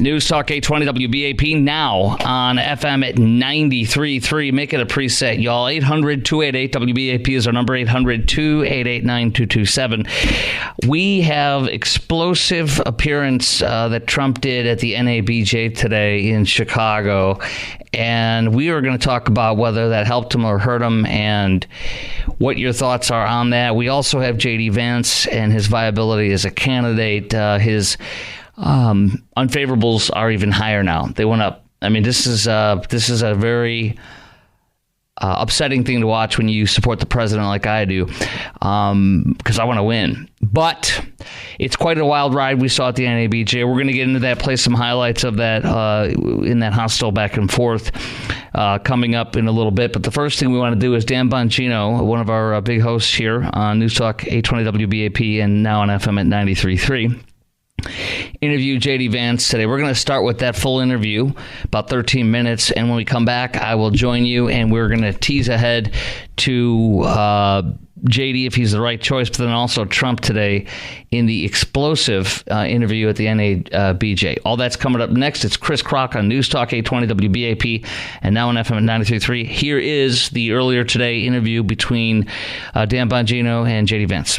News Talk 820 WBAP, now on FM at 93.3. Make it a preset, y'all. 800-288-WBAP is our number, 800-288-9227. We have explosive appearance that Trump did at the NABJ today in Chicago, and we are going to talk about whether that helped him or hurt him and what your thoughts are on that. We also have J.D. Vance and his viability as a candidate. His unfavorables are even higher now. They went up. I mean, this is a very upsetting thing to watch when you support the president like I do, because I want to win. But it's quite a wild ride we saw at the NABJ. We're going to get into that, play some highlights of that in that hostile back and forth coming up in a little bit. But the first thing we want to do is Dan Bongino, one of our big hosts here on News Talk 820 WBAP and now on FM at 93.3. Interview J.D. Vance today. We're going to start with that full interview, about 13 minutes, and when we come back, I will join you, and we're going to tease ahead to J.D. if he's the right choice, but then also Trump today in the explosive interview at the NABJ. All that's coming up next. It's Chris Crock on News Talk 820 WBAP, and now on FM at 93.3. Here is the earlier today interview between Dan Bongino and J.D. Vance.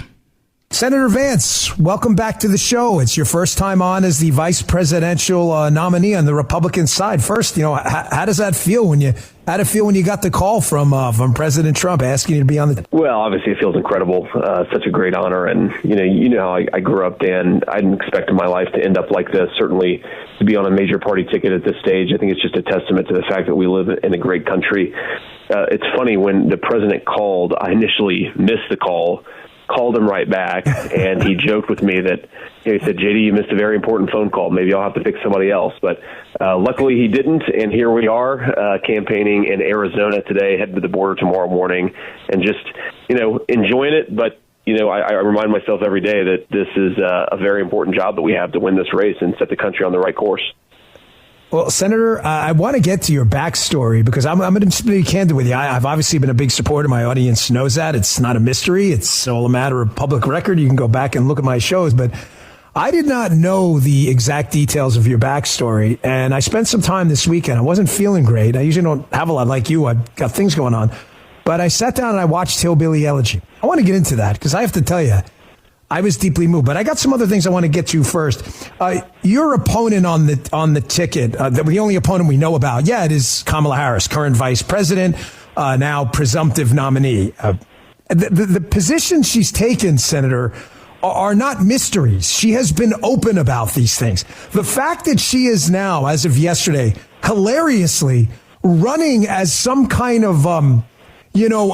Senator Vance, welcome back to the show. It's your first time on as the vice presidential nominee on the Republican side. First, how does that feel when you got the call from President Trump asking you to be on the? Well, obviously it feels incredible. Such a great honor, and you know how I grew up, Dan. I didn't expect in my life to end up like this. Certainly to be on a major party ticket at this stage, I think it's just a testament to the fact that we live in a great country. It's funny, when the president called, I initially missed the call. Called him right back, and he joked with me that he said, "JD, you missed a very important phone call. Maybe I'll have to pick somebody else." But luckily he didn't, and here we are campaigning in Arizona today, heading to the border tomorrow morning, and just enjoying it. But I remind myself every day that this is a very important job that we have to win this race and set the country on the right course. Well, Senator, I want to get to your backstory because I'm going to be candid with you. I've obviously been a big supporter. My audience knows that. It's not a mystery. It's all a matter of public record. You can go back and look at my shows. But I did not know the exact details of your backstory. And I spent some time this weekend. I wasn't feeling great. I usually don't have a lot like you. I've got things going on. But I sat down and I watched Hillbilly Elegy. I want to get into that because I have to tell you, I was deeply moved, but I got some other things I want to get to first. Your opponent on the ticket, the only opponent we know about yet is Kamala Harris, current vice president, now presumptive nominee. The positions she's taken, Senator, are not mysteries. She has been open about these things. The fact that she is now, as of yesterday, hilariously running as some kind of, a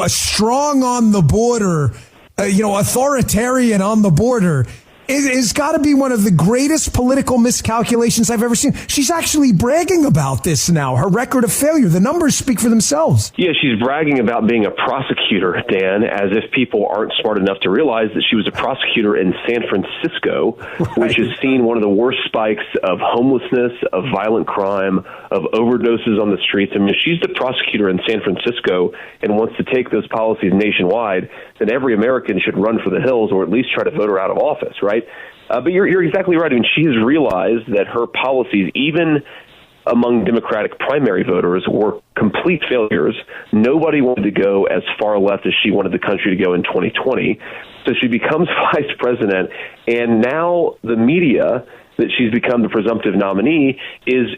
strong on the border, authoritarian on the border is got to be one of the greatest political miscalculations I've ever seen. She's actually bragging about this now, her record of failure. The numbers speak for themselves. Yeah, she's bragging about being a prosecutor, Dan, as if people aren't smart enough to realize that she was a prosecutor in San Francisco, right, which has seen one of the worst spikes of homelessness, of violent crime, of overdoses on the streets. I mean, if she's the prosecutor in San Francisco and wants to take those policies nationwide, then every American should run for the hills or at least try to vote her out of office, right? But you're exactly right. I mean, she has realized that her policies, even among Democratic primary voters, were complete failures. Nobody wanted to go as far left as she wanted the country to go in 2020. So she becomes vice president, and now the media that she's become the presumptive nominee is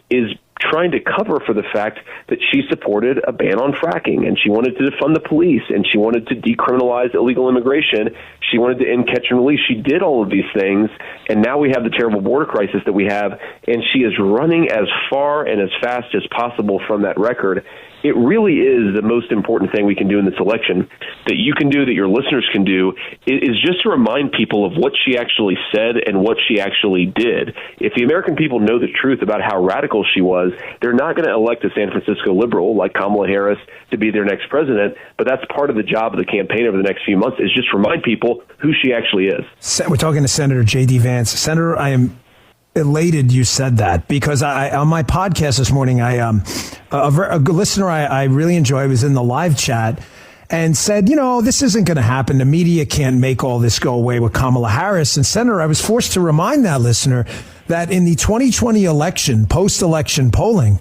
trying to cover for the fact that she supported a ban on fracking, and she wanted to defund the police, and she wanted to decriminalize illegal immigration. She wanted to end catch and release. She did all of these things, and now we have the terrible border crisis that we have, and she is running as far and as fast as possible from that record. It really is the most important thing we can do in this election, that you can do, that your listeners can do, is just to remind people of what she actually said and what she actually did. If the American people know the truth about how radical she was, they're not going to elect a San Francisco liberal like Kamala Harris to be their next president, but that's part of the job of the campaign over the next few months, is just remind people who she actually is. We're talking to Senator J.D. Vance. Senator, I am elated you said that, because on my podcast this morning, a listener I really enjoy was in the live chat, and said, this isn't going to happen. The media can't make all this go away with Kamala Harris. And Senator, I was forced to remind that listener that in the 2020 election, post-election polling,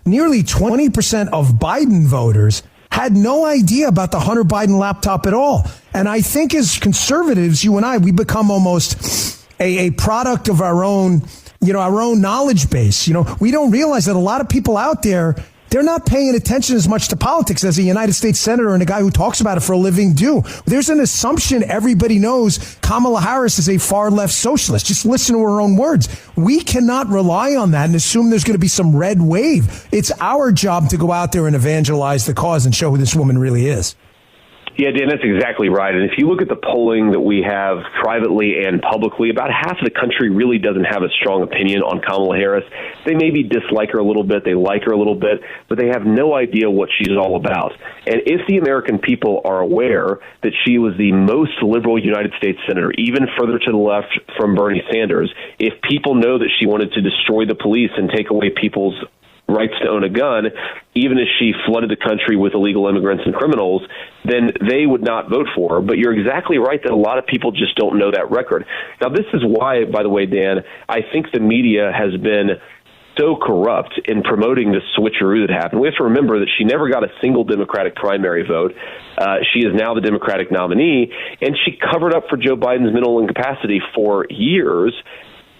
nearly 20% of Biden voters had no idea about the Hunter Biden laptop at all. And I think as conservatives, you and I, we become almost a product of our own knowledge base. We don't realize that a lot of people out there, they're not paying attention as much to politics as a United States senator and a guy who talks about it for a living do. There's an assumption everybody knows Kamala Harris is a far left socialist. Just listen to her own words. We cannot rely on that and assume there's going to be some red wave. It's our job to go out there and evangelize the cause and show who this woman really is. Yeah, Dan, that's exactly right. And if you look at the polling that we have privately and publicly, about half of the country really doesn't have a strong opinion on Kamala Harris. They maybe dislike her a little bit, they like her a little bit, but they have no idea what she's all about. And if the American people are aware that she was the most liberal United States senator, even further to the left from Bernie Sanders, if people know that she wanted to destroy the police and take away people's rights to own a gun, even as she flooded the country with illegal immigrants and criminals, then they would not vote for her. But you're exactly right that a lot of people just don't know that record. Now, this is why, by the way, Dan, I think the media has been so corrupt in promoting the switcheroo that happened. We have to remember that she never got a single Democratic primary vote. She is now the Democratic nominee, and she covered up for Joe Biden's mental incapacity for years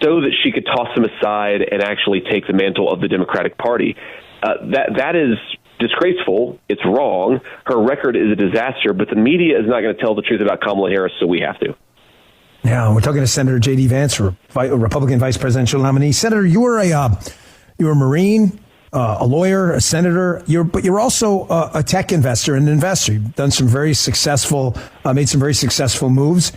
so that she could toss him aside and actually take the mantle of the Democratic Party. That is disgraceful. It's wrong. Her record is a disaster, but the media is not going to tell the truth about Kamala Harris, so we have to. Now, we're talking to Senator J.D. Vance, Republican vice presidential nominee. Senator, you were a Marine, a lawyer, a senator, but you're also a tech investor and an investor. You've done some very successful, made some very successful moves.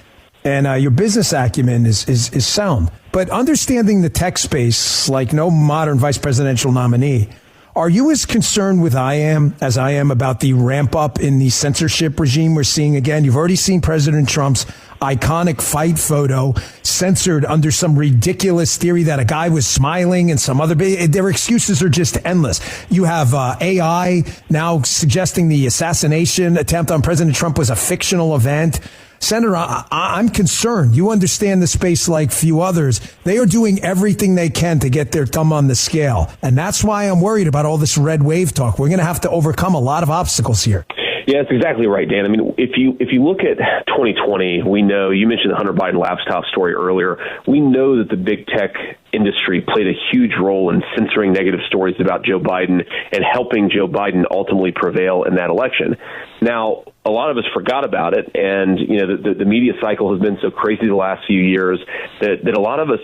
And your business acumen is sound. But understanding the tech space like no modern vice presidential nominee, are you as concerned as I am about the ramp up in the censorship regime we're seeing again? You've already seen President Trump's iconic fight photo censored under some ridiculous theory that a guy was smiling and some other. Their excuses are just endless. You have AI now suggesting the assassination attempt on President Trump was a fictional event. Senator, I'm concerned. You understand the space like few others. They are doing everything they can to get their thumb on the scale. And that's why I'm worried about all this red wave talk. We're going to have to overcome a lot of obstacles here. Yeah, that's exactly right, Dan. I mean, if you look at 2020, we know, you mentioned the Hunter Biden laptop story earlier. We know that the big tech industry played a huge role in censoring negative stories about Joe Biden and helping Joe Biden ultimately prevail in that election. Now, a lot of us forgot about it, and the media cycle has been so crazy the last few years that a lot of us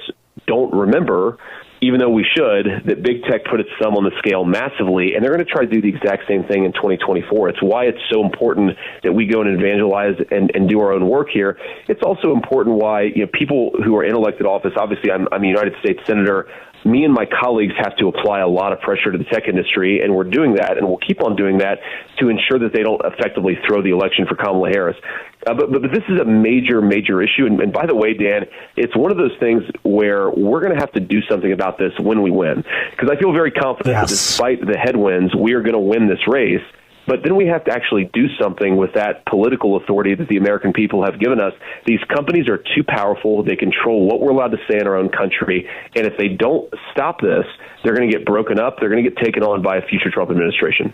don't remember, even though we should, that big tech put its thumb on the scale massively, and they're going to try to do the exact same thing in 2024. It's why it's so important that we go and evangelize and do our own work here. It's also important why people who are in elected office, obviously I'm a United States Senator, me and my colleagues have to apply a lot of pressure to the tech industry, and we're doing that, and we'll keep on doing that to ensure that they don't effectively throw the election for Kamala Harris. But this is a major, major issue. And by the way, Dan, it's one of those things where we're going to have to do something about this when we win. Because I feel very confident that despite the headwinds, we are going to win this race. But then we have to actually do something with that political authority that the American people have given us. These companies are too powerful. They control what we're allowed to say in our own country. And if they don't stop this, they're going to get broken up. They're going to get taken on by a future Trump administration.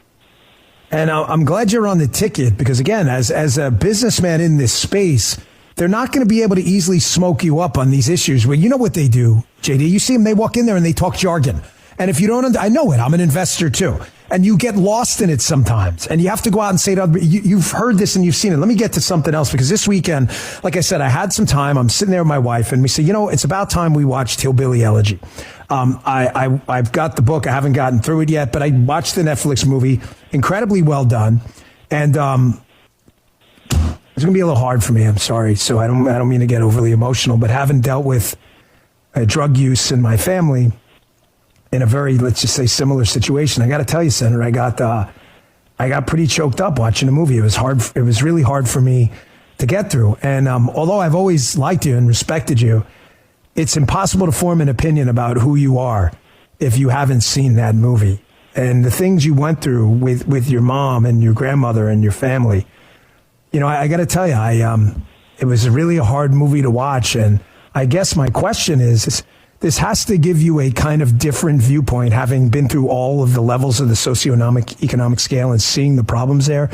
And I'm glad you're on the ticket because, again, as a businessman in this space, they're not going to be able to easily smoke you up on these issues where you know what they do, JD. You see them, they walk in there and they talk jargon. And if you don't, I know it. I'm an investor, too. And you get lost in it sometimes. And you have to go out and say to other, you've heard this and you've seen it. Let me get to something else, because this weekend, like I said, I had some time. I'm sitting there with my wife and we say, it's about time we watched Hillbilly Elegy. I've got the book. I haven't gotten through it yet, but I watched the Netflix movie. Incredibly well done. And it's going to be a little hard for me. I'm sorry. So I don't mean to get overly emotional, but having dealt with drug use in my family, in a very, let's just say, similar situation. I got to tell you, Senator, I got pretty choked up watching the movie. It was hard. It was really hard for me to get through. And although I've always liked you and respected you, it's impossible to form an opinion about who you are if you haven't seen that movie. And the things you went through with your mom and your grandmother and your family, I got to tell you, it was really a hard movie to watch. And I guess my question is, this has to give you a kind of different viewpoint, having been through all of the levels of the socioeconomic scale and seeing the problems there,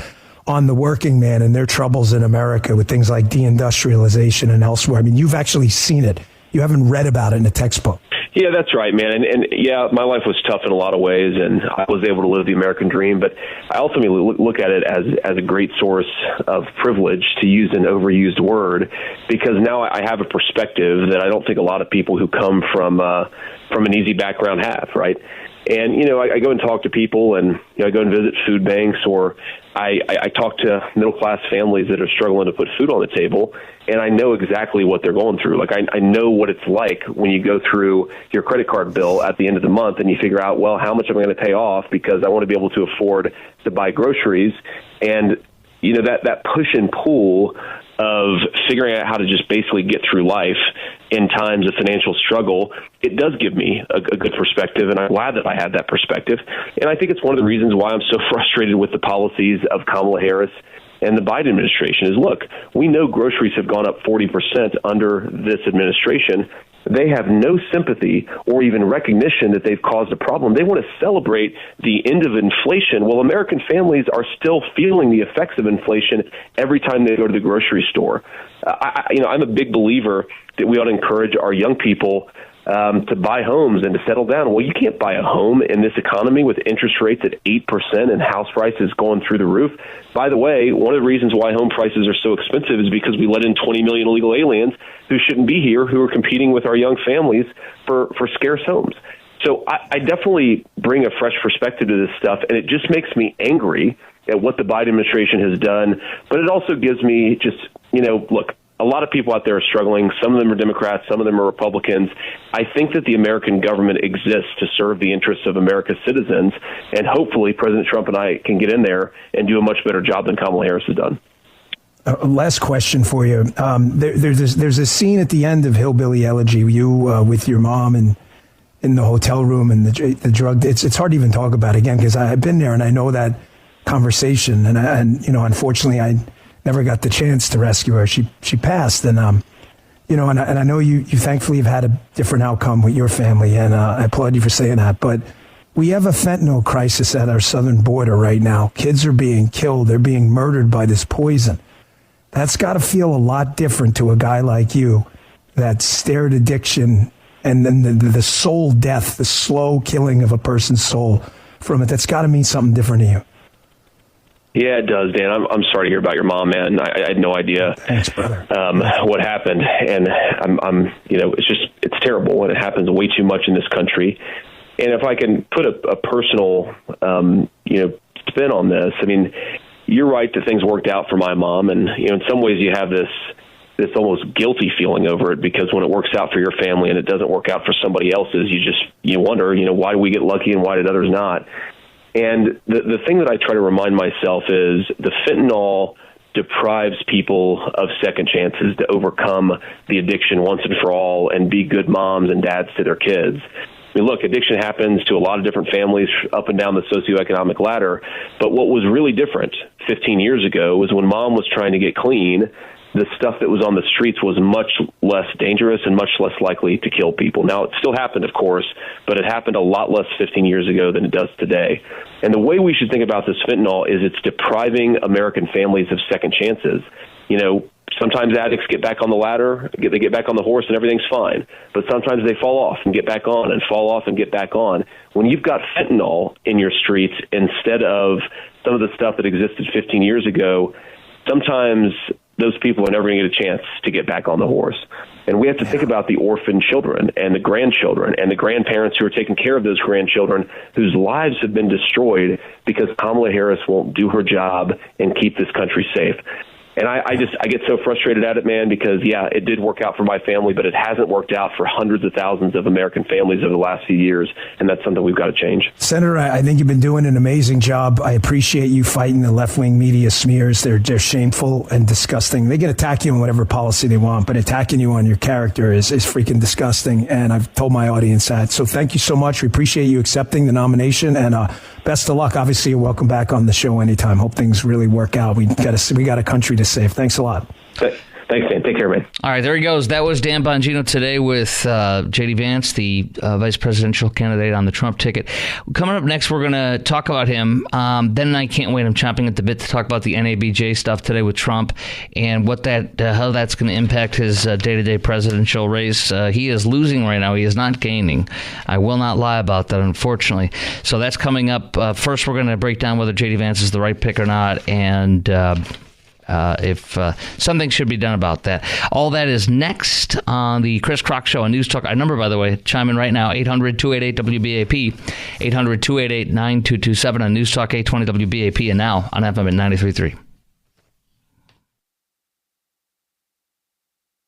on the working man and their troubles in America with things like deindustrialization and elsewhere. I mean, you've actually seen it. You haven't read about it in a textbook. Yeah, that's right, man. And yeah, my life was tough in a lot of ways, and I was able to live the American dream. But I ultimately look at it as a great source of privilege, to use an overused word, because now I have a perspective that I don't think a lot of people who come from an easy background have, right? And, I go and talk to people, and I go and visit food banks, or I talk to middle-class families that are struggling to put food on the table, and I know exactly what they're going through. Like, I know what it's like when you go through your credit card bill at the end of the month and you figure out, well, how much am I going to pay off because I want to be able to afford to buy groceries. And, that push and pull of figuring out how to just basically get through life in times of financial struggle, it does give me a good perspective, and I'm glad that I had that perspective. And I think it's one of the reasons why I'm so frustrated with the policies of Kamala Harris and the Biden administration is, look, we know groceries have gone up 40% under this administration. They have no sympathy or even recognition that they've caused a problem. They want to celebrate the end of inflation. Well, American families are still feeling the effects of inflation every time they go to the grocery store. I'm a big believer that we ought to encourage our young people to buy homes and to settle down. Well, you can't buy a home in this economy with interest rates at 8% and house prices going through the roof. By the way, one of the reasons why home prices are so expensive is because we let in 20 million illegal aliens who shouldn't be here, who are competing with our young families for scarce homes. So I definitely bring a fresh perspective to this stuff, and it just makes me angry at what the Biden administration has done. But it also gives me just, look, a lot of people out there are struggling. Some of them are Democrats. Some of them are Republicans. I think that the American government exists to serve the interests of America's citizens, and hopefully President Trump and I can get in there and do a much better job than Kamala Harris has done. Last question for you. There's a scene at the end of Hillbilly Elegy, you with your mom and in the hotel room, and the drug. It's hard to even talk about it again because I've been there and I know that conversation. And unfortunately, I never got the chance to rescue her. She passed, and and I know you thankfully have had a different outcome with your family, and I applaud you for saying that. But we have a fentanyl crisis at our southern border right now. Kids are being killed. They're being murdered by this poison. That's got to feel a lot different to a guy like you that stared addiction and then the soul death, the slow killing of a person's soul from it. That's got to mean something different to you. Yeah, it does, Dan. I'm sorry to hear about your mom, man. I had no idea. Thanks, brother. What happened, and I'm it's terrible, and it happens way too much in this country. And if I can put a personal, spin on this, I mean, you're right that things worked out for my mom, and in some ways you have this almost guilty feeling over it, because when it works out for your family and it doesn't work out for somebody else's, you wonder, why do we get lucky and why did others not? And the thing that I try to remind myself is the fentanyl deprives people of second chances to overcome the addiction once and for all and be good moms and dads to their kids. I mean, look, addiction happens to a lot of different families up and down the socioeconomic ladder. But what was really different 15 years ago was when mom was trying to get clean, the stuff that was on the streets was much less dangerous and much less likely to kill people. Now, it still happened, of course, but it happened a lot less 15 years ago than it does today. And the way we should think about this fentanyl is it's depriving American families of second chances. Sometimes addicts get back on the ladder, they get back on the horse, and everything's fine. But sometimes they fall off and get back on and fall off and get back on. When you've got fentanyl in your streets instead of some of the stuff that existed 15 years ago, sometimes those people are never going to get a chance to get back on the horse. And we have to think about the orphan children and the grandchildren and the grandparents who are taking care of those grandchildren whose lives have been destroyed because Kamala Harris won't do her job and keep this country safe. And I get so frustrated at it, man, because, yeah, it did work out for my family, but it hasn't worked out for hundreds of thousands of American families over the last few years, and that's something we've got to change. Senator, I think you've been doing an amazing job. I appreciate you fighting the left-wing media smears. They're shameful and disgusting. They can attack you on whatever policy they want, but attacking you on your character is freaking disgusting, and I've told my audience that. So thank you so much. We appreciate you accepting the nomination, and best of luck. Obviously, you're welcome back on the show anytime. Hope things really work out. We got a country to safe. Thanks a lot. Thanks, Dan. Take care, man. All right, there he goes. That was Dan Bongino today with J.D. Vance, the vice presidential candidate on the Trump ticket. Coming up next, we're going to talk about him. Then I can't wait. I'm chomping at the bit to talk about the NABJ stuff today with Trump and what how that's going to impact his day-to-day presidential race. He is losing right now. He is not gaining. I will not lie about that, unfortunately. So that's coming up. First, we're going to break down whether J.D. Vance is the right pick or not, and if something should be done about that. All that is next on the Chris Crock Show on News Talk. Our number, by the way, chime in right now, 800-288-WBAP, 800-288-9227 on News Talk 820 WBAP, and now on FM at 93.3.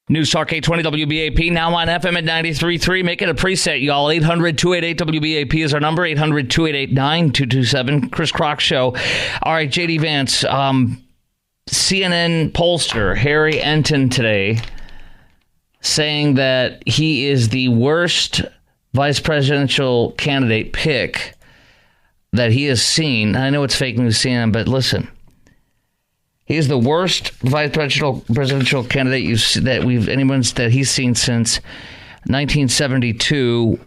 News Talk 820 WBAP, now on FM at 93.3. Make it a preset, y'all. 800-288-WBAP is our number, 800-288-9227. Chris Crock Show. All right, J.D. Vance, CNN pollster Harry Enton today saying that he is the worst vice presidential candidate pick that he has seen. I know it's fake news, CNN, but listen. He is the worst vice presidential candidate that he's seen since 1972,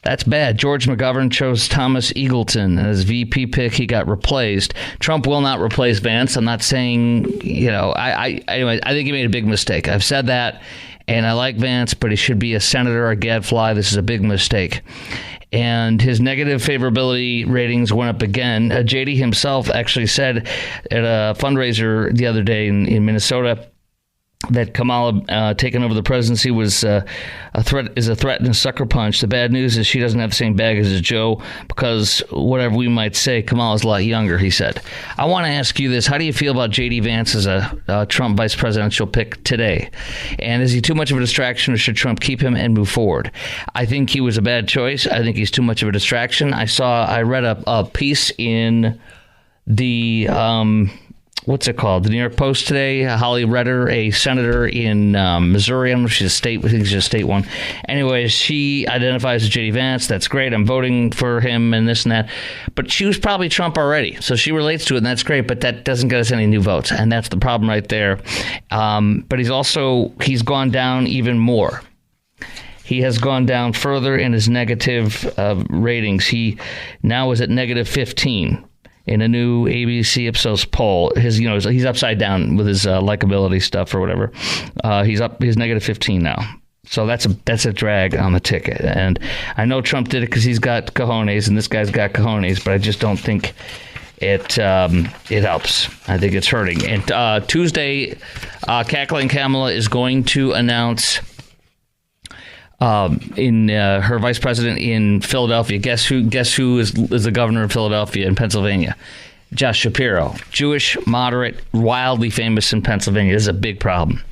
that's bad. George McGovern chose Thomas Eagleton as VP pick. He got replaced. Trump will not replace Vance. I'm not saying, anyway, I think he made a big mistake. I've said that, and I like Vance, but he should be a senator or a gadfly. This is a big mistake. And his negative favorability ratings went up again. JD himself actually said at a fundraiser the other day in Minnesota that Kamala taking over the presidency was a threat and a sucker punch. The bad news is she doesn't have the same bag as Joe because whatever we might say, Kamala's a lot younger, he said. I want to ask you this. How do you feel about J.D. Vance as a Trump vice presidential pick today? And is he too much of a distraction, or should Trump keep him and move forward? I think he was a bad choice. I think he's too much of a distraction. I read a piece in the what's it called? The New York Post today. Holly Redder, a senator in Missouri. I don't know if she's a state. I think she's a state one. Anyways, she identifies as J.D. Vance. That's great. I'm voting for him and this and that. But she was probably Trump already. So she relates to it, and that's great. But that doesn't get us any new votes. And that's the problem right there. But he's gone down even more. He has gone down further in his negative ratings. He now is at negative 15. In a new ABC Ipsos poll, he's upside down with his likability stuff or whatever. He's negative 15 now. So that's a drag on the ticket. And I know Trump did it because he's got cojones, and this guy's got cojones, but I just don't think it helps. I think it's hurting. And Tuesday, Cackling Kamala is going to announce in her vice president in Philadelphia. Guess who is the governor of Philadelphia in Pennsylvania? Josh Shapiro. Jewish, moderate, wildly famous in Pennsylvania. This is a big problem.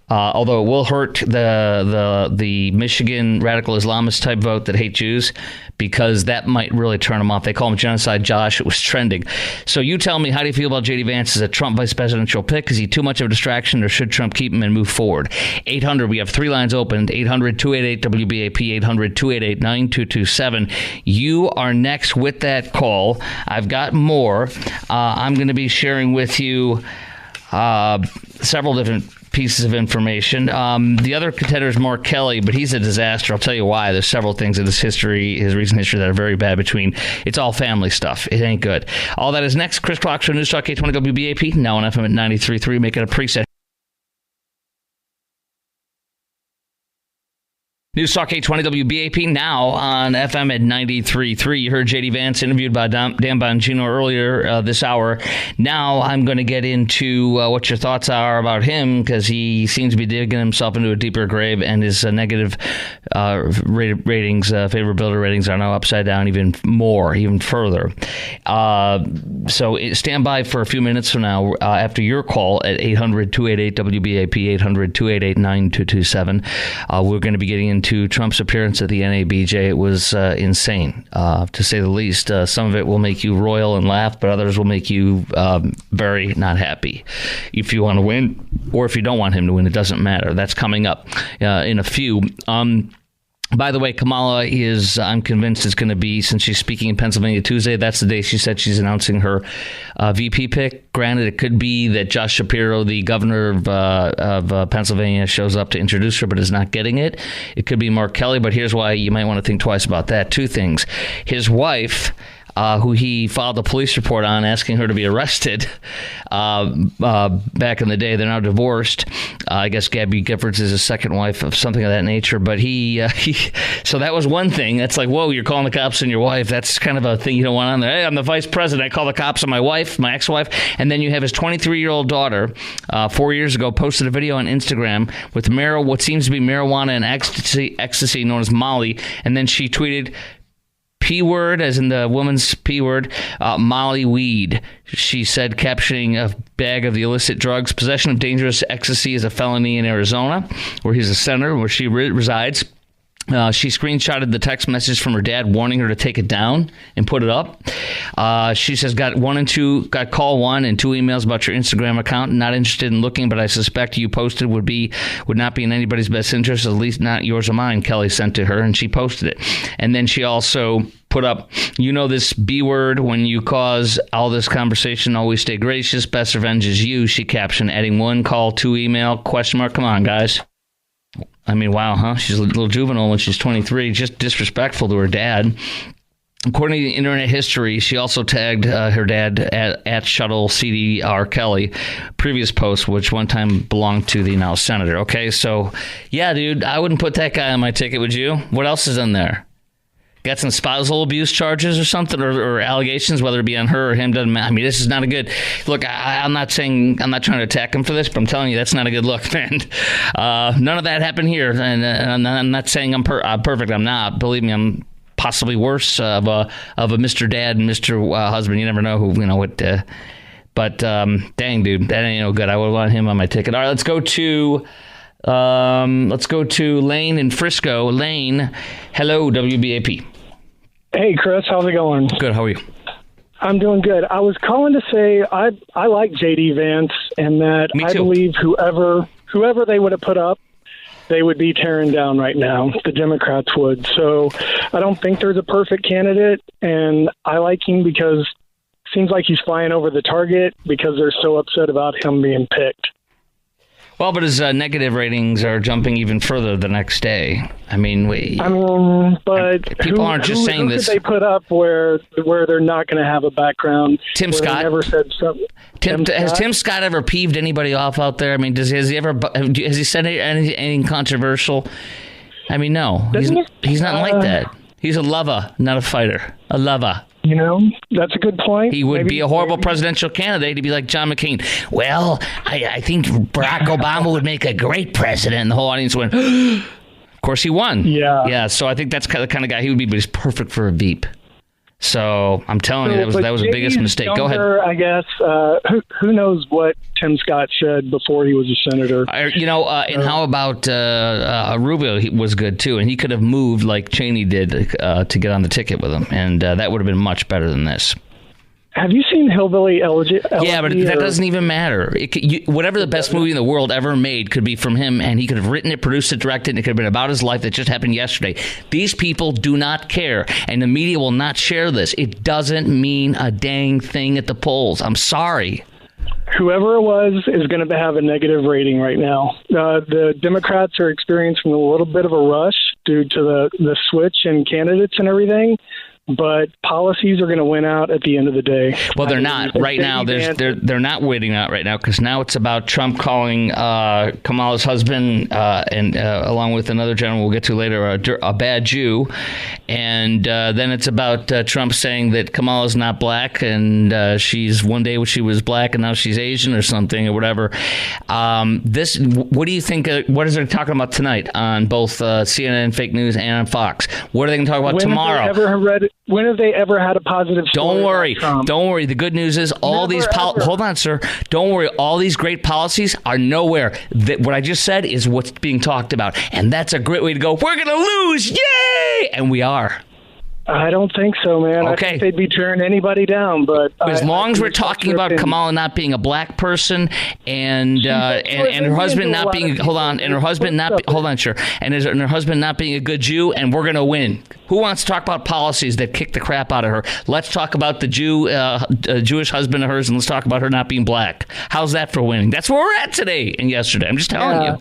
Although it will hurt the Michigan radical Islamist type vote that hate Jews, because that might really turn them off. They call him Genocide Josh. It was trending. So you tell me, how do you feel about J.D. Vance as a Trump vice presidential pick? Is he too much of a distraction, or should Trump keep him and move forward? 800, we have three lines opened, 800-288-WBAP, 800-288-9227. You are next with that call. I've got more. I'm going to be sharing with you several different pieces of information. The other contender is Mark Kelly, but he's a disaster. I'll tell you why. There's several things in his recent history that are very bad between. It's all family stuff. It ain't good. All that is next. Chris Crock Show, News Talk 820 WBAP, now on FM at 93.3. Make it a preset. News Talk 820 WBAP, now on FM at 93.3. You heard J.D. Vance interviewed by Dan Bongino earlier this hour. Now I'm going to get into what your thoughts are about him, because he seems to be digging himself into a deeper grave, and his negative ratings, favorability ratings, are now upside down even further. So stand by for a few minutes from now after your call at 800-288-WBAP, 800-288-9227. We're going to be getting into Trump's appearance at the NABJ. It was insane, to say the least. Some of it will make you royal and laugh, but others will make you very not happy. If you want to win, or if you don't want him to win, it doesn't matter. That's coming up in a few. By the way, Kamala is, I'm convinced, is going to be, since she's speaking in Pennsylvania Tuesday, that's the day she said she's announcing her VP pick. Granted, it could be that Josh Shapiro, the governor of Pennsylvania, shows up to introduce her, but is not getting it. It could be Mark Kelly, but here's why you might want to think twice about that. Two things. His wife, who he filed a police report on asking her to be arrested back in the day. They're now divorced. I guess Gabby Giffords is his second wife of something of that nature. But he so that was one thing. That's like, whoa, you're calling the cops on your wife. That's kind of a thing you don't want on there. Hey, I'm the vice president. I call the cops on my wife, my ex-wife. And then you have his 23-year-old daughter, 4 years ago, posted a video on Instagram with what seems to be marijuana and ecstasy known as Molly. And then she tweeted, P-word, as in the woman's P-word, Molly weed. She said, captioning a bag of the illicit drugs. Possession of dangerous ecstasy is a felony in Arizona, where he's a senator, where she resides. She screenshotted the text message from her dad warning her to take it down and put it up. She says, got call 1 and 2 emails about your Instagram account. Not interested in looking, but I suspect you posted would not be in anybody's best interest, at least not yours or mine, Kelly sent to her, and she posted it. And then she also put up, this B word, when you cause all this conversation, always stay gracious. Best revenge is you, she captioned, adding 1 call, 2 email, question mark. Come on, guys. I mean, wow, huh? She's a little juvenile when she's 23, just disrespectful to her dad. According to the internet history, she also tagged her dad at Shuttle CDR Kelly, previous post, which one time belonged to the now senator. Okay, so, yeah, dude, I wouldn't put that guy on my ticket, would you? What else is in there? Got some spousal abuse charges or something, or allegations, whether it be on her or him, doesn't matter. I mean, this is not a good look. I'm not trying to attack him for this, but I'm telling you, that's not a good look, man. None of that happened here, and I'm not saying I'm perfect. I'm not. Believe me, I'm possibly worse of a Mr. Dad and Mr. Husband. You never know what. But dang, dude, that ain't no good. I would want him on my ticket. All right, let's go to Lane in Frisco. Lane, hello, WBAP. Hey, Chris, how's it going? Good, how are you? I'm doing good. I was calling to say I like J.D. Vance, and that I believe whoever they would have put up, they would be tearing down right now. The Democrats would. So I don't think there's a perfect candidate, and I like him because it seems like he's flying over the target because they're so upset about him being picked. Well, but his negative ratings are jumping even further the next day. I mean, but people aren't just saying who this. Could they put up where they're not going to have a background? Tim Scott never said something. Has Tim Scott ever peeved anybody off out there? I mean, has he said anything controversial? I mean, no, he's not like that. He's a lover, not a fighter. A lover. That's a good point. He would be a horrible presidential candidate. He'd be like John McCain. Well, I think Barack Obama would make a great president. And the whole audience went, of course he won. Yeah. So I think that's the kind of guy he would be, but he's perfect for a Veep. So I'm telling you, that was the biggest mistake. Go ahead. I guess who knows what Tim Scott said before he was a senator. And how about Rubio? He was good too, and he could have moved like Cheney did to get on the ticket with him, and that would have been much better than this. Have you seen Hillbilly Elegy? Yeah, but that doesn't even matter. Whatever the best movie in the world ever made could be from him, and he could have written it, produced it, directed it, and it could have been about his life that just happened yesterday. These people do not care, and the media will not share this. It doesn't mean a dang thing at the polls. I'm sorry. Whoever it was is going to have a negative rating right now. The Democrats are experiencing a little bit of a rush due to the switch in candidates and everything. But policies are going to win out at the end of the day. Well, they're not right now. They're not winning out right now because now it's about Trump calling Kamala's husband and along with another gentleman we'll get to later a bad Jew, and then it's about Trump saying that Kamala's not black and she's one day she was black and now she's Asian or something or whatever. What do you think? What is they talking about tonight on both CNN fake news and on Fox? What are they going to talk about tomorrow? When have they ever had a positive story? Don't worry. The good news is hold on, sir. Don't worry. All these great policies are nowhere. What I just said is what's being talked about. And that's a great way to go. We're going to lose. Yay! And we are. I don't think so, man. Okay. I think they'd be tearing anybody down, but as long as we're talking about Kamala not being a black person and her husband not being and her husband not being a good Jew, and we're gonna win. Who wants to talk about policies that kick the crap out of her? Let's talk about the Jewish husband of hers, and let's talk about her not being black. How's that for winning? That's where we're at today and yesterday. I'm just telling you.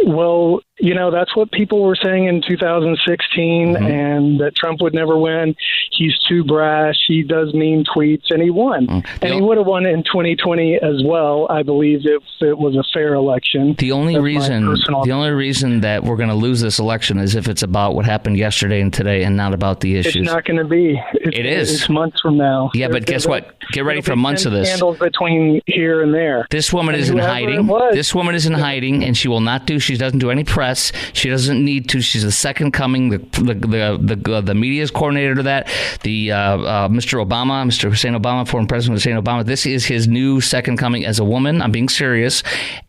Well, that's what people were saying in 2016, and that Trump would never win. He's too brash. He does mean tweets, and he won. And he would have won in 2020 as well, I believe, if it was a fair election. The only reason that we're going to lose this election is if it's about what happened yesterday and today, and not about the issues. It's not going to be. It is. It's months from now. Yeah, but guess what? Get ready for months of this. Scandals between here and there. This woman is in hiding. This woman is in hiding, and she will not do. She doesn't do any press. She doesn't need to. She's the second coming. The media's coordinator to that. Mr. Obama, Mr. Hussein Obama, former President Hussein Obama. This is his new second coming as a woman. I'm being serious.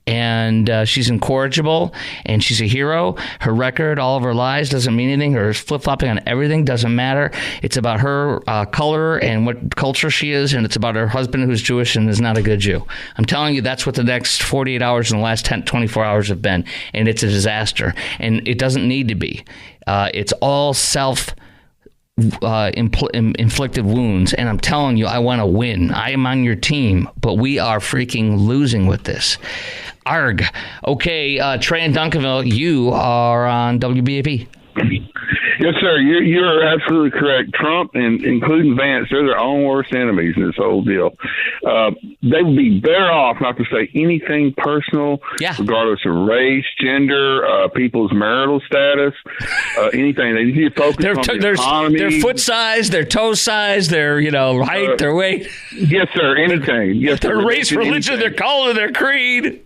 And she's incorrigible, and she's a hero. Her record, all of her lies, doesn't mean anything. Her flip-flopping on everything doesn't matter. It's about her color and what culture she is, and it's about her husband who's Jewish and is not a good Jew. I'm telling you, that's what the next 48 hours and the last 24 hours have been, and it's a disaster. And it doesn't need to be. It's all inflicted wounds, and I'm telling you, I want to win. I am on your team, but we are freaking losing with this. Arg. Okay, Trey in Duncanville, you are on WBAP. Yes, sir. You're absolutely correct. Trump and including Vance, they're their own worst enemies in this whole deal. They would be better off not to say anything personal, regardless of race, gender, people's marital status, anything. They need to focus on the economy. Their foot size, their toe size, their height, their weight. Yes, sir. Anything. Yes, their sir. race, religion, their color, their creed.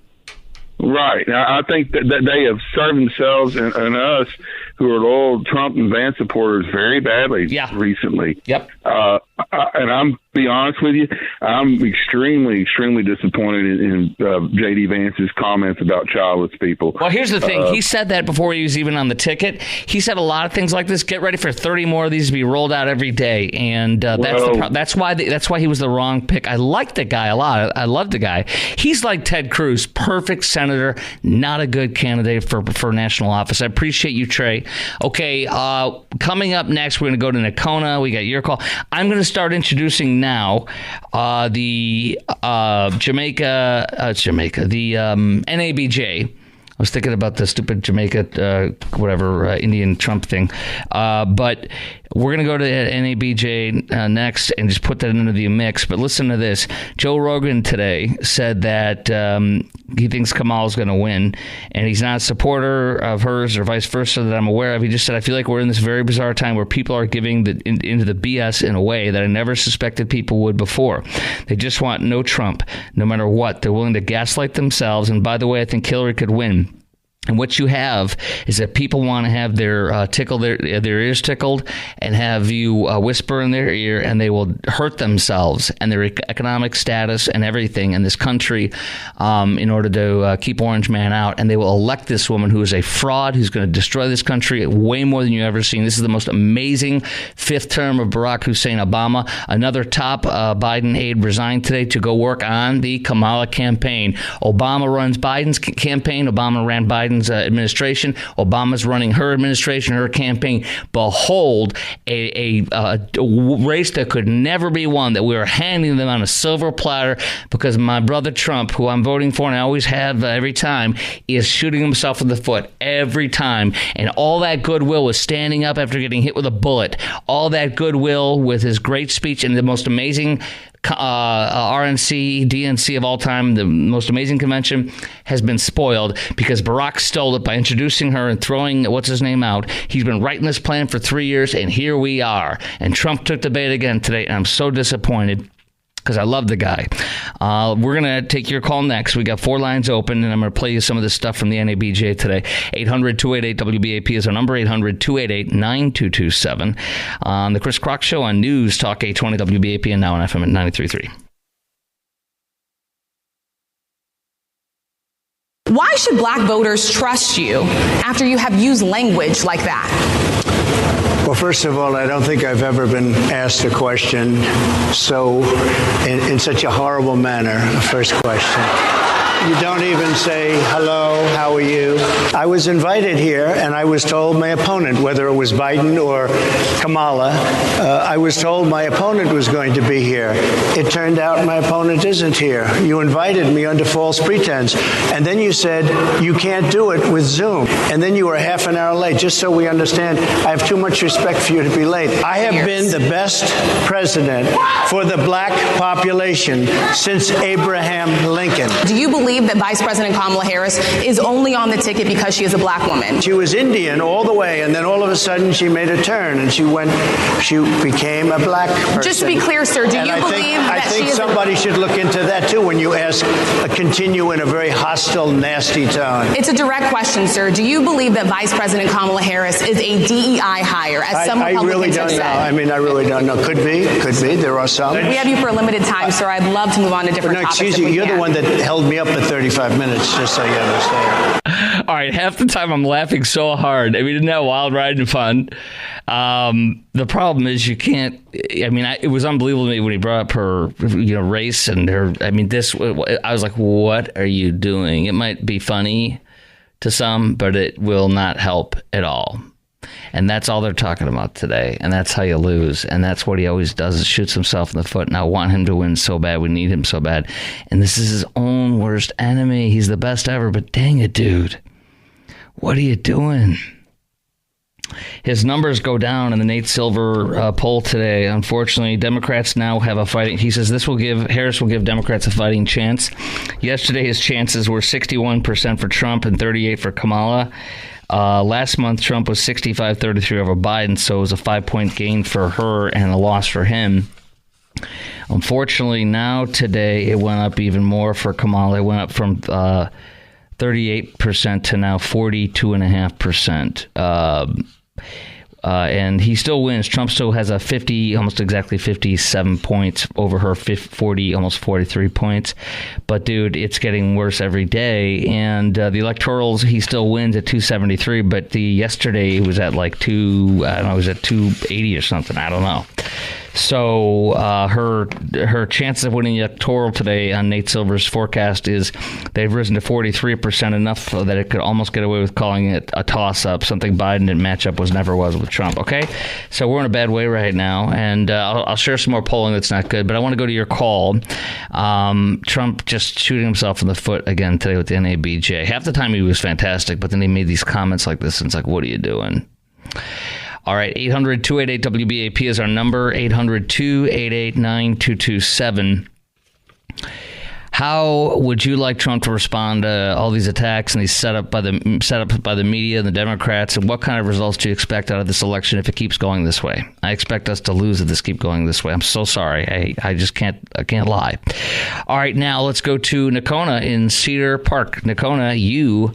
Right. I think that they have served themselves and us, who are loyal Trump and Vance supporters, very badly recently. Yep. And I'm be honest with you, I'm extremely, extremely disappointed in J.D. Vance's comments about childless people. Well, here's the thing. He said that before he was even on the ticket. He said a lot of things like this. Get ready for 30 more of these to be rolled out every day. And that's why he was the wrong pick. I like the guy a lot. I love the guy. He's like Ted Cruz, perfect senator, not a good candidate for national office. I appreciate you, Trey. Okay, coming up next, we're going to go to Nakona. We got your call. I'm going to start introducing now the NABJ. I was thinking about the stupid Jamaica, Indian Trump thing. But we're going to go to NABJ next and just put that into the mix. But listen to this. Joe Rogan today said that he thinks Kamala's going to win, and he's not a supporter of hers or vice versa that I'm aware of. He just said, I feel like we're in this very bizarre time where people are giving into the BS in a way that I never suspected people would before. They just want no Trump, no matter what. They're willing to gaslight themselves. And by the way, I think Hillary could win. And what you have is that people want to have their ears tickled and have you whisper in their ear, and they will hurt themselves and their economic status and everything in this country in order to keep Orange Man out. And they will elect this woman who is a fraud, who's going to destroy this country way more than you've ever seen. This is the most amazing fifth term of Barack Hussein Obama. Another top Biden aide resigned today to go work on the Kamala campaign. Obama runs Biden's campaign. Obama ran Biden's administration. Obama's running her administration, her campaign. Behold, a race that could never be won, that we are handing them on a silver platter because my brother Trump, who I'm voting for and I always have every time, is shooting himself in the foot every time. And all that goodwill was standing up after getting hit with a bullet. All that goodwill with his great speech and the most amazing RNC, DNC of all time, the most amazing convention, has been spoiled because Barack stole it by introducing her and throwing what's-his-name out. He's been writing this plan for 3 years, and here we are. And Trump took the bait again today, and I'm so disappointed because I love the guy. We're going to take your call next. We got 4 lines open, and I'm going to play you some of this stuff from the NABJ today. 800-288-WBAP is our number, 800-288-9227. On the Chris Crock Show on News Talk 820 WBAP and now on FM at 93.3. Why should black voters trust you after you have used language like that? Well, first of all, I don't think I've ever been asked a question in such a horrible manner. First question. You don't even say, hello, how are you? I was invited here, and I was told my opponent, whether it was Biden or Kamala, I was told my opponent was going to be here. It turned out my opponent isn't here. You invited me under false pretense, and then you said you can't do it with Zoom. And then you were half an hour late. Just so we understand, I have too much respect for you to be late. I have been the best president for the black population since Abraham Lincoln. Do you believe that Vice President Kamala Harris is only on the ticket because she is a black woman? She was Indian all the way, and then all of a sudden she made a turn, and she became a black person. Just to be clear, sir, do you believe that I think somebody should look into that, too, when you continue in a very hostile, nasty tone. It's a direct question, sir. Do you believe that Vice President Kamala Harris is a DEI hire, as some Republicans really don't have said? know. I mean, I really don't know. Could be. There are some. We have you for a limited time, sir. I'd love to move on to different topics. Excuse you. You're the one that held me up for 35 minutes, just so you understand. All right, half the time I'm laughing so hard. I mean, isn't that wild, ride and fun? The problem is you can't. I mean, it was unbelievable to me when he brought up her, race and her. I mean, I was like, what are you doing? It might be funny to some, but it will not help at all. And that's all they're talking about today. And that's how you lose. And that's what he always does, is shoots himself in the foot. And I want him to win so bad. We need him so bad. And this is his own worst enemy. He's the best ever. But dang it, dude. What are you doing? His numbers go down in the Nate Silver poll today. Unfortunately, Democrats now have a fighting. He says Harris will give Democrats a fighting chance. Yesterday, his chances were 61% for Trump and 38% for Kamala. Last month, Trump was 65-33 over Biden, so it was a 5-point gain for her and a loss for him. Unfortunately, now today, it went up even more for Kamala. It went up from 38% to now 42.5%. And he still wins. Trump still has a almost exactly 57 points over her, 40, almost 43 points. But, dude, it's getting worse every day. And the electorals, he still wins at 273. But yesterday it was at like it was at 280 or something. I don't know. So her chances of winning the electoral today on Nate Silver's forecast is they've risen to 43%, enough that it could almost get away with calling it a toss-up, something Biden didn't match up never was with Trump. Okay, so we're in a bad way right now, and I'll share some more polling that's not good, but I want to go to your call. Trump just shooting himself in the foot again today with the NABJ. Half the time he was fantastic, but then he made these comments like this, and it's like, what are you doing? All right, 800-288-WBAP is our number, 800-288-9227. How would you like Trump to respond to all these attacks and these set up by the media and the Democrats, and what kind of results do you expect out of this election if it keeps going this way? I expect us to lose if this keeps going this way. I'm so sorry. I just can't lie. All right, now let's go to Nakona in Cedar Park. Nakona, you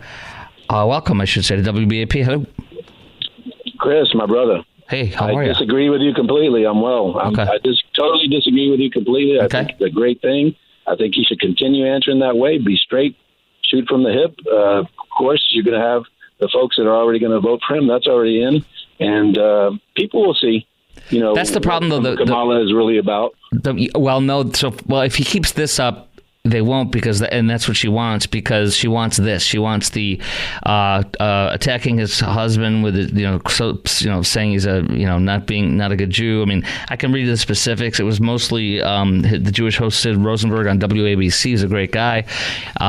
welcome, I should say, to WBAP. Hello. Chris, my brother. Hey, how are you? I disagree with you completely. I'm well. Okay. I just totally disagree with you completely. I think it's a great thing. I think he should continue answering that way. Be straight, shoot from the hip. Of course, you're going to have the folks that are already going to vote for him. That's already in. And people will see. That's the problem, though. Kamala is really about. If he keeps this up, they won't, and that's what she wants, because she wants this. She wants the attacking his husband with saying he's not a good Jew. I mean, I can read the specifics. It was mostly the Jewish host Sid Rosenberg on WABC. He's a great guy.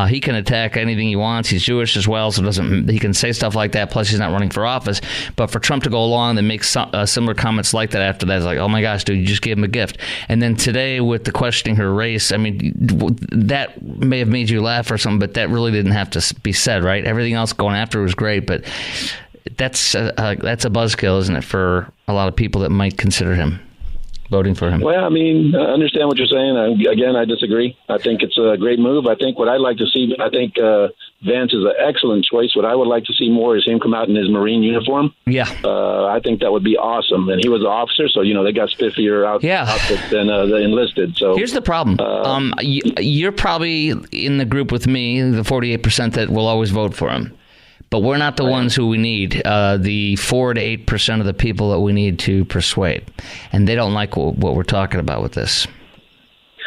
He can attack anything he wants. He's Jewish as well, so he can say stuff like that. Plus, he's not running for office. But for Trump to go along and make similar comments like that after that, it's like, oh my gosh, dude, you just gave him a gift. And then today with the questioning her race, I mean, that may have made you laugh or something, but that really didn't have to be said, right? Everything else going after was great, but that's a buzzkill, isn't it, for a lot of people that might consider him voting for him? Well, I mean, I understand what you're saying. Again, I disagree. I think it's a great move. I think what I'd like to see, Vance is an excellent choice. What I would like to see more is him come out in his Marine uniform. Yeah. I think that would be awesome. And he was an officer, so, they got spiffier outfits than the enlisted. So here's the problem. You're probably in the group with me, the 48% that will always vote for him. But we're not the ones who we need. The 4 to 8% of the people that we need to persuade, and they don't like what we're talking about with this.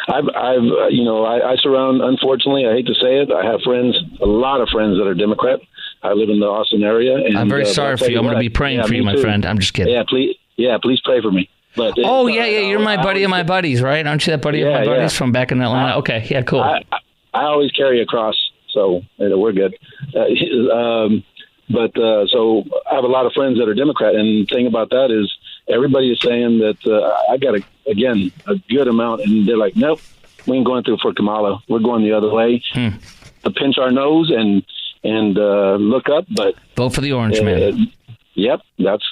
I surround. Unfortunately, I hate to say it, I have friends, a lot of friends that are Democrat. I live in the Austin area, and I'm very sorry for you. I'm going to be praying for you, my friend. I'm just kidding. Please pray for me. But you're my buddy of my buddies, right? Aren't you that buddy of my buddies from back in Atlanta? Okay, yeah, cool. I always carry a cross, so we're good. So I have a lot of friends that are Democrat, and the thing about that is everybody is saying that I got a good amount, and they're like, nope, we ain't going through for Kamala. We're going the other way. To pinch our nose and look up, but vote for the orange man. Yep, that's.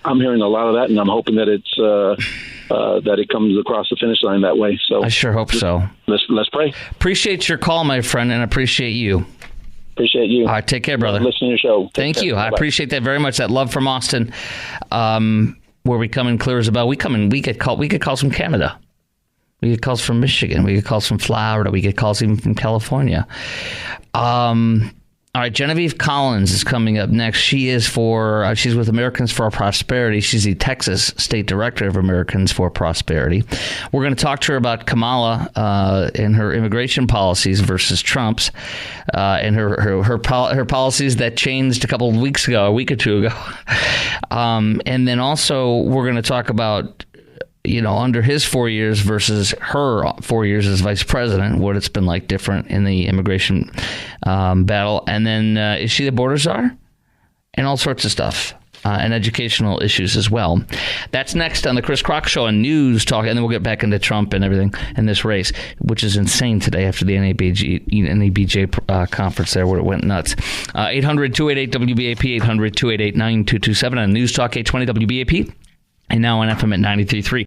I'm hearing a lot of that, and I'm hoping that it's that it comes across the finish line that way. So I sure hope so. Let's pray. Appreciate your call, my friend, and appreciate you. Appreciate you. All right, take care, brother. Listen to your show. Thank you. I appreciate that very much. That love from Austin, where we come in clear as a bell. We get calls from Canada. We get calls from Michigan. We get calls from Florida. We get calls even from California. All right, Genevieve Collins is coming up next. She is she's with Americans for Prosperity. She's the Texas State Director of Americans for Prosperity. We're going to talk to her about Kamala and her immigration policies versus Trump's, and her policies that changed a week or two ago. And then also we're going to talk about, under his 4 years versus her 4 years as vice president, what it's been like different in the immigration battle. And then is she the border czar? And all sorts of stuff. And educational issues as well. That's next on the Chris Crock Show on News Talk. And then we'll get back into Trump and everything in this race, which is insane today after the NABJ conference there where it went nuts. 800-288-WBAP, 800-288-9227 on News Talk 820 WBAP. And now on FM at 93.3.